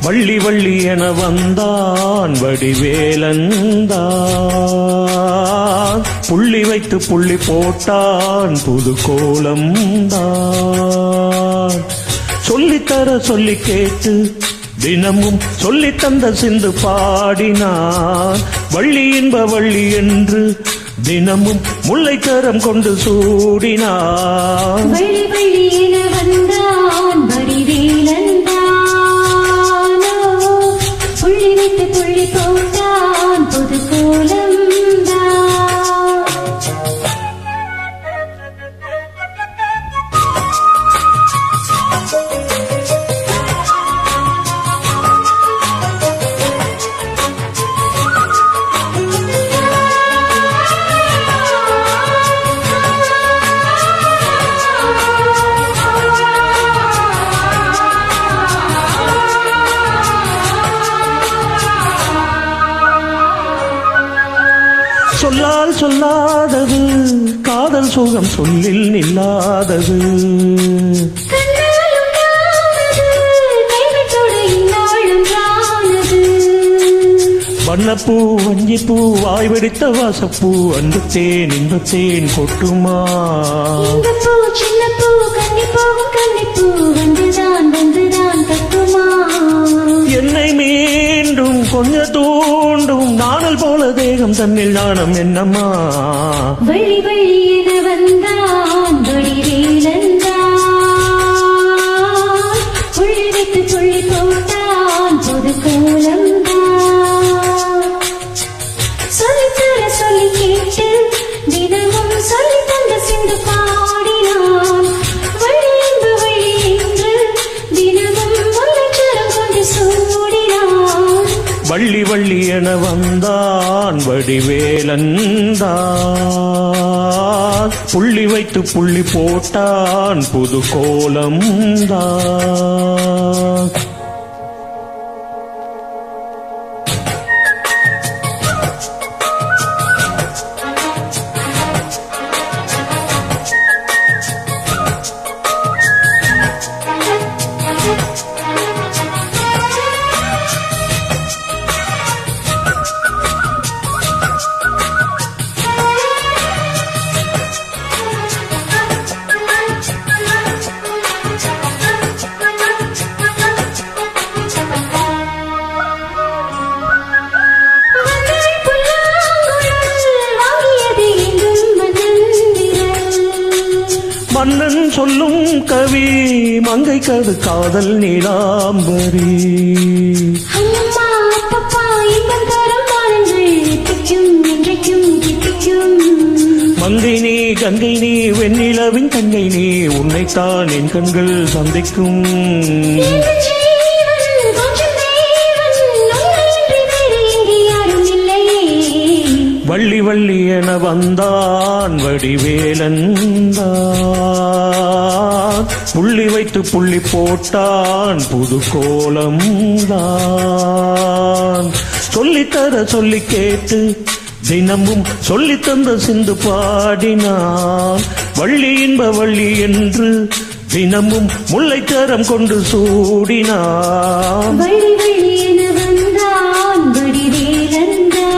வள்ளி வள்ளி என வந்தான் வடிவேலந்தான், புள்ளி வைத்து புள்ளி போட்டான் புது கோலம் தான். சொல்லித்தர சொல்லி கேட்டு தினமும் சொல்லி தந்த சிந்து பாடினான். வள்ளி இன்ப வள்ளி என்று தினமும் முல்லைக்கரம் கொண்டு சூடினான். வள்ளி வள்ளி என வந்தான் வடிவேலந்தான், புள்ளி வைத்து புள்ளி போட்டான் புது கோலம் தான். சொல்லால் சொல்லாதது காதல் சுகம் சொல்லில் நில்லாதது. வண்ணப்பூ வஞ்சிப்பூ வாய் வெடித்த வாசப்பூ அன்பு தேன் இன்ப தேன் கொட்டுமா. என்னை மீண்டும் கொஞ்ச தூண்டும் நாணல் போல தேகம் தன்னில் நாணம் என்னம்மா. வள்ளி வள்ளி என வந்தான் வடிவேலந்தான், புள்ளி வைத்து புள்ளி போட்டான் புது கோலம் தான். சொல்லித்தர சொல்லி கேட்டு தினமும் சொல்லி தந்த சிந்து பாடினான். வள்ளி என்ப வள்ளி என்று தினமும் முல்லைச்சரம் கொண்டு சூடினான். வள்ளி வள்ளி என வந்தான் வடிவேலந்தான், புள்ளி வைத்து புள்ளி போட்டான் புது கோலம் தான். மன்னன் சொல்லும் கவி மங்கை கது காதல் நீலாம்பரி. அம்மா அப்பப்பா இன்பம் தரும் பாருங்கள் எத்திக்கும் என்றைக்கும் கிட்டிக்கும். மங்கை நீ கங்கை நீ வெண்ணிலவின் கங்கை நீ உன்னைத்தான் என் கண்கள் சந்திக்கும். வள்ளி வள்ளி என வந்தான் வடிவேலந்தான், புள்ளி வைத்து புள்ளி போட்டான் புது கோலம் தான். சொல்லித்தர சொல்லி கேட்டு தினமும் சொல்லி தந்த சிந்து பாடினான். வள்ளி இன்ப வள்ளி என்று தினமும் முல்லைக்கரம் கொண்டு சூடினான். வள்ளி வள்ளி என வந்தான் வடிவேலந்தான்,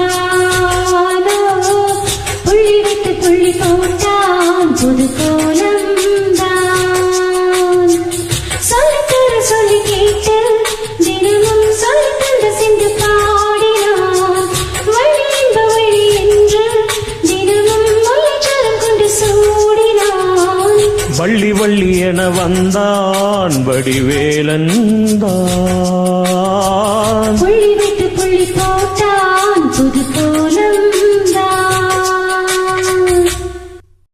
புள்ளி வைத்து புள்ளி போட்டான் புது கோலம் தான். சொல்லித்தர சொல்லி கேட்டு தினமும் சொல்லி தந்த சிந்து பாடினான். வள்ளி என்ப வள்ளி என்று தினமும் முல்லைச்சரம் கொண்டு சூடினான். வள்ளி வள்ளி என வந்தான் வடிவேலந்தான், புள்ளி